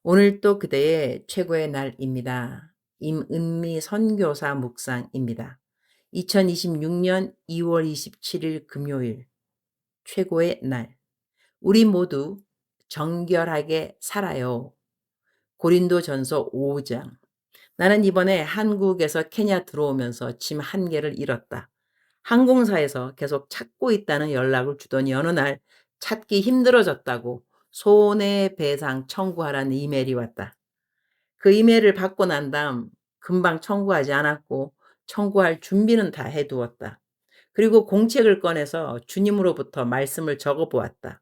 오늘 또 그대의 최고의 날입니다. 임은미 선교사 묵상입니다. 2026년 2월 27일 금요일 최고의 날. 우리 모두 정결하게 살아요. 고린도전서 5장. 나는 이번에 한국에서 케냐 들어오면서 짐 한 개를 잃었다. 항공사에서 계속 찾고 있다는 연락을 주더니 어느 날 찾기 힘들어졌다고 손해배상 청구하라는 이메일이 왔다. 그 이메일을 받고 난 다음 금방 청구하지 않았고 청구할 준비는 다 해두었다. 그리고 공책을 꺼내서 주님으로부터 말씀을 적어보았다.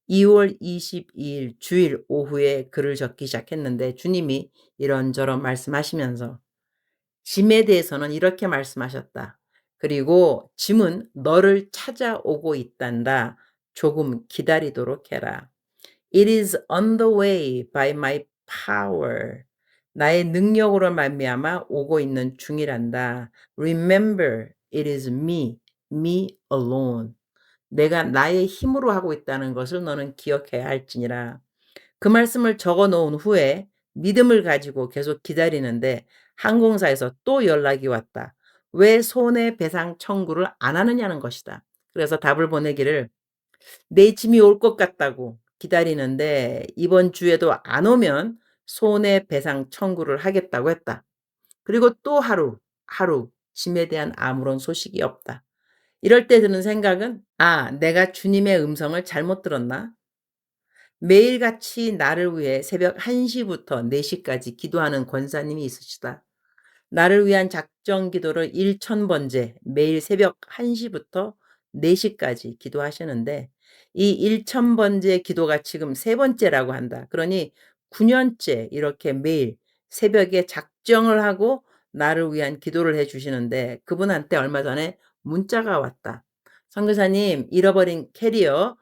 2월 22일 주일 오후에 글을 적기 시작했는데 주님이 이런저런 말씀하시면서 짐에 대해서는 이렇게 말씀하셨다. 그리고 짐은 너를 찾아오고 있단다. 조금 기다리도록 해라. It is on the way by my power. 나의 능력으로 말미암아 오고 있는 중이란다. Remember, it is me, me alone. 내가 나의 힘으로 하고 있다는 것을 너는 기억해야 할지니라. 그 말씀을 적어 놓은 후에 믿음을 가지고 계속 기다리는데 항공사에서 또 연락이 왔다. 왜 손해배상 청구를 안 하느냐는 것이다. 그래서 답을 보내기를 내 짐이 올 것 같다고 기다리는데 이번 주에도 안 오면 손해배상 청구를 하겠다고 했다. 그리고 또 하루 짐에 대한 아무런 소식이 없다. 이럴 때 드는 생각은 내가 주님의 음성을 잘못 들었나? 매일같이 나를 위해 새벽 1시부터 4시까지 기도하는 권사님이 있으시다. 나를 위한 작정 기도를 1000번째 매일 새벽 1시부터 4시까지 기도하시는데 이 1000번째 기도가 지금 세 번째라고 한다. 그러니 9년째 이렇게 매일 새벽에 작정을 하고 나를 위한 기도를 해 주시는데 그분한테 얼마 전에 문자가 왔다. 선교사님, 잃어버린 캐리어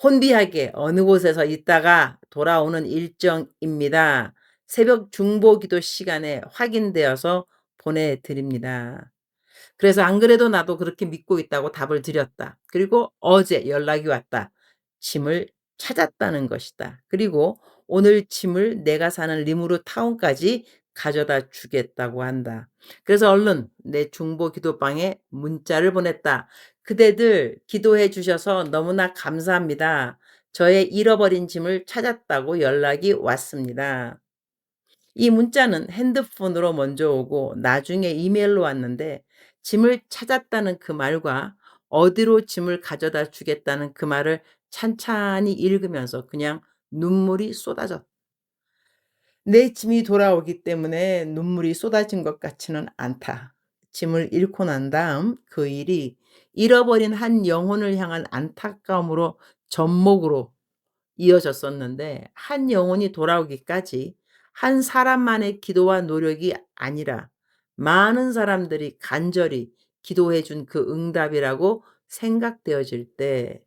혼비하게 어느 곳에서 있다가 돌아오는 일정입니다. 새벽 중보 기도 시간에 확인되어서 보내드립니다. 그래서 안 그래도 나도 그렇게 믿고 있다고 답을 드렸다. 그리고 어제 연락이 왔다. 짐을 찾았다는 것이다. 그리고 오늘 짐을 내가 사는 리무르 타운까지 가져다 주겠다고 한다. 그래서 얼른 내 중보 기도방에 문자를 보냈다. 그대들 기도해 주셔서 너무나 감사합니다. 저의 잃어버린 짐을 찾았다고 연락이 왔습니다. 이 문자는 핸드폰으로 먼저 오고 나중에 이메일로 왔는데 짐을 찾았다는 그 말과 어디로 짐을 가져다 주겠다는 그 말을 찬찬히 읽으면서 그냥 눈물이 쏟아졌다. 내 짐이 돌아오기 때문에 눈물이 쏟아진 것 같지는 않다. 짐을 잃고 난 다음 그 일이 잃어버린 한 영혼을 향한 안타까움으로 전목으로 이어졌었는데 한 영혼이 돌아오기까지 한 사람만의 기도와 노력이 아니라 많은 사람들이 간절히 기도해 준 그 응답이라고 생각되어질 때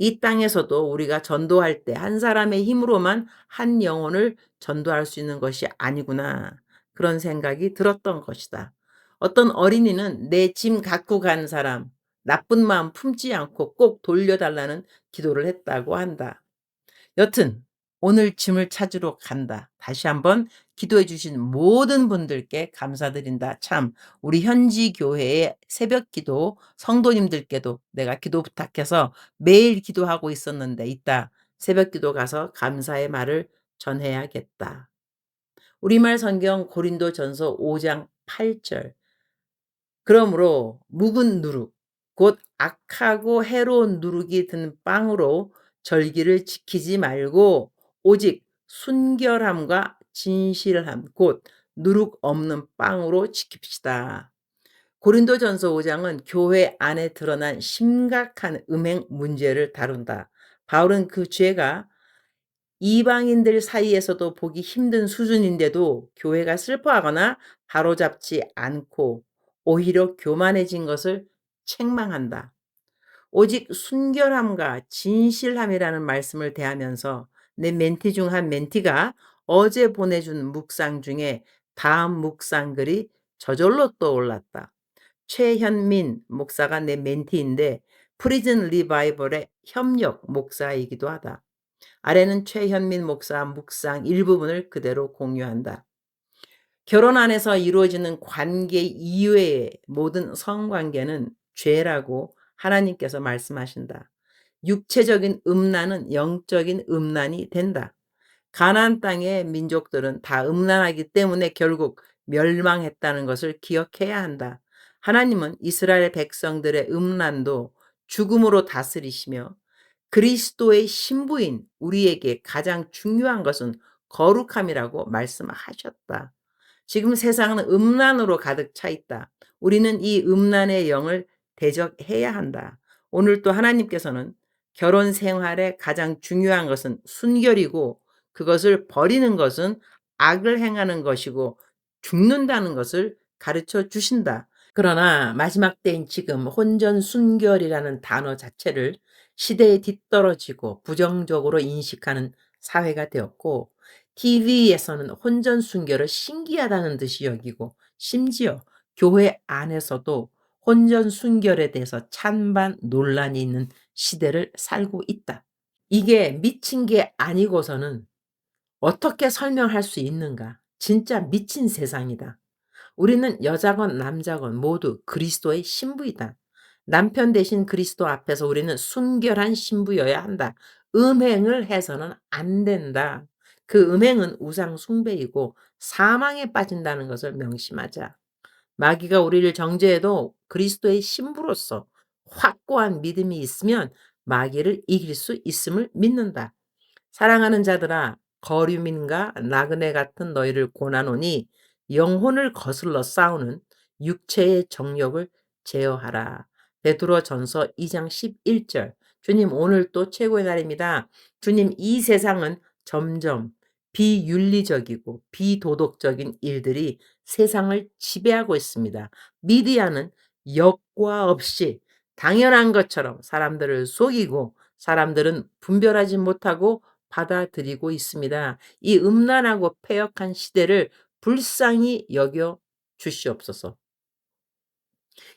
이 땅에서도 우리가 전도할 때 한 사람의 힘으로만 한 영혼을 전도할 수 있는 것이 아니구나. 그런 생각이 들었던 것이다. 어떤 어린이는 내 짐 갖고 간 사람, 나쁜 마음 품지 않고 꼭 돌려달라는 기도를 했다고 한다. 여튼 오늘 짐을 찾으러 간다. 다시 한번 기도해 주신 모든 분들께 감사드린다. 참 우리 현지 교회의 새벽 기도 성도님들께도 내가 기도 부탁해서 매일 기도하고 있었는데 이따 새벽 기도 가서 감사의 말을 전해야겠다. 우리말 성경 고린도전서 5장 8절. 그러므로 묵은 누룩 곧 악하고 해로운 누룩이 든 빵으로 절기를 지키지 말고 오직 순결함과 진실함 곧 누룩 없는 빵으로 지킵시다. 고린도전서 5장은 교회 안에 드러난 심각한 음행 문제를 다룬다. 바울은 그 죄가 이방인들 사이에서도 보기 힘든 수준인데도 교회가 슬퍼하거나 바로잡지 않고 오히려 교만해진 것을 책망한다. 오직 순결함과 진실함이라는 말씀을 대하면서 내 멘티 중 한 멘티가 어제 보내준 묵상 중에 다음 묵상 글이 저절로 떠올랐다. 최현민 목사가 내 멘티인데 프리즌 리바이벌의 협력 목사이기도 하다. 아래는 최현민 목사 묵상 일부분을 그대로 공유한다. 결혼 안에서 이루어지는 관계 이외의 모든 성관계는 죄라고 하나님께서 말씀하신다. 육체적인 음란은 영적인 음란이 된다. 가나안 땅의 민족들은 다 음란하기 때문에 결국 멸망했다는 것을 기억해야 한다. 하나님은 이스라엘 백성들의 음란도 죽음으로 다스리시며 그리스도의 신부인 우리에게 가장 중요한 것은 거룩함이라고 말씀하셨다. 지금 세상은 음란으로 가득 차 있다. 우리는 이 음란의 영을 대적해야 한다. 오늘 또 하나님께서는 결혼 생활에 가장 중요한 것은 순결이고 그것을 버리는 것은 악을 행하는 것이고 죽는다는 것을 가르쳐 주신다. 그러나 마지막 때인 지금 혼전순결이라는 단어 자체를 시대에 뒤떨어지고 부정적으로 인식하는 사회가 되었고 TV에서는 혼전순결을 신기하다는 듯이 여기고 심지어 교회 안에서도 혼전순결에 대해서 찬반 논란이 있는 시대를 살고 있다. 이게 미친 게 아니고서는 어떻게 설명할 수 있는가? 진짜 미친 세상이다. 우리는 여자건 남자건 모두 그리스도의 신부이다. 남편 대신 그리스도 앞에서 우리는 순결한 신부여야 한다. 음행을 해서는 안 된다. 그 음행은 우상 숭배이고 사망에 빠진다는 것을 명심하자. 마귀가 우리를 정죄해도 그리스도의 신부로서 확고한 믿음이 있으면 마귀를 이길 수 있음을 믿는다. 사랑하는 자들아 거류민과 나그네 같은 너희를 고나노니 영혼을 거슬러 싸우는 육체의 정욕을 제어하라. 베드로전서 2장 11절. 주님 오늘 또 최고의 날입니다. 주님 이 세상은 점점 비윤리적이고 비도덕적인 일들이 세상을 지배하고 있습니다. 미디어는 역과 없이 당연한 것처럼 사람들을 속이고 사람들은 분별하지 못하고 받아들이고 있습니다. 이 음란하고 패역한 시대를 불쌍히 여겨 주시옵소서.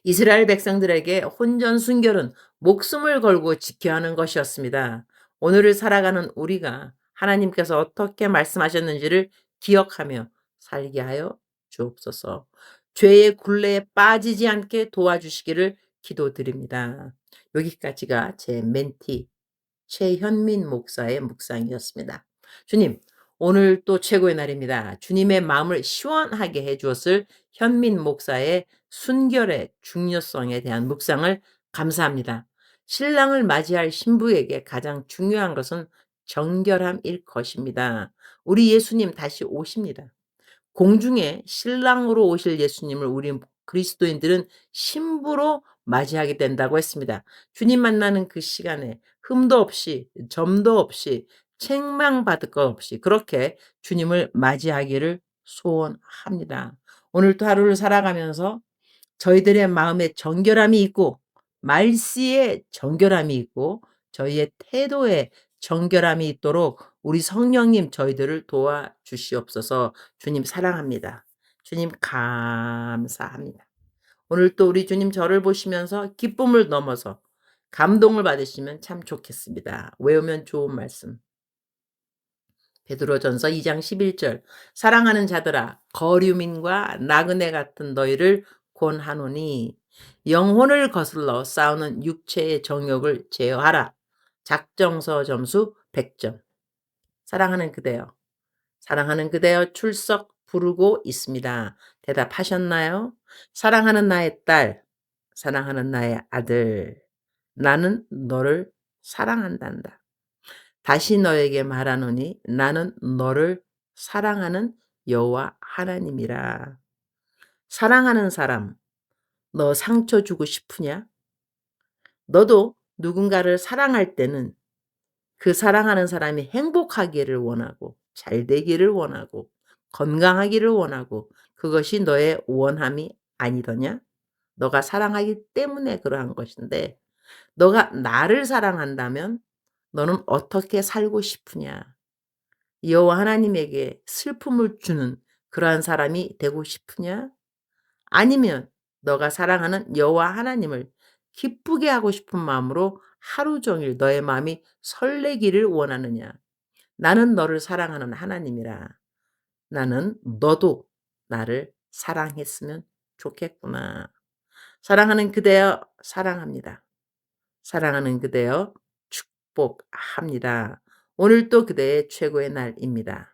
이스라엘 백성들에게 혼전 순결은 목숨을 걸고 지켜야 하는 것이었습니다. 오늘을 살아가는 우리가 하나님께서 어떻게 말씀하셨는지를 기억하며 살게 하여 주옵소서. 죄의 굴레에 빠지지 않게 도와주시기를 기도드립니다. 여기까지가 제 멘티 최현민 목사의 묵상이었습니다. 주님, 오늘 또 최고의 날입니다. 주님의 마음을 시원하게 해주었을 현민 목사의 순결의 중요성에 대한 묵상을 감사합니다. 신랑을 맞이할 신부에게 가장 중요한 것은 정결함일 것입니다. 우리 예수님 다시 오십니다. 공중에 신랑으로 오실 예수님을 우리 그리스도인들은 신부로 맞이하게 된다고 했습니다. 주님 만나는 그 시간에 흠도 없이 점도 없이 책망받을 것 없이 그렇게 주님을 맞이하기를 소원합니다. 오늘도 하루를 살아가면서 저희들의 마음에 정결함이 있고 말씨에 정결함이 있고 저희의 태도에 정결함이 있도록 우리 성령님 저희들을 도와주시옵소서. 주님 사랑합니다. 주님 감사합니다. 오늘 또 우리 주님 저를 보시면서 기쁨을 넘어서 감동을 받으시면 참 좋겠습니다. 외우면 좋은 말씀. 베드로전서 2장 11절. 사랑하는 자들아 거류민과 나그네 같은 너희를 권하노니 영혼을 거슬러 싸우는 육체의 정욕을 제어하라. 작정서 점수 100점. 사랑하는 그대여. 사랑하는 그대여 출석 부르고 있습니다. 대답하셨나요? 사랑하는 나의 딸, 사랑하는 나의 아들, 나는 너를 사랑한단다. 다시 너에게 말하노니 나는 너를 사랑하는 여호와 하나님이라. 사랑하는 사람, 너 상처 주고 싶으냐? 너도 누군가를 사랑할 때는 그 사랑하는 사람이 행복하기를 원하고 잘 되기를 원하고 건강하기를 원하고 그것이 너의 원함이 아니더냐? 너가 사랑하기 때문에 그러한 것인데 너가 나를 사랑한다면 너는 어떻게 살고 싶으냐? 여호와 하나님에게 슬픔을 주는 그러한 사람이 되고 싶으냐? 아니면 너가 사랑하는 여호와 하나님을 기쁘게 하고 싶은 마음으로 하루 종일 너의 마음이 설레기를 원하느냐? 나는 너를 사랑하는 하나님이라. 나는 너도 나를 사랑했으면 좋겠구나. 사랑하는 그대여 사랑합니다. 사랑하는 그대여 축복합니다. 오늘도 그대의 최고의 날입니다.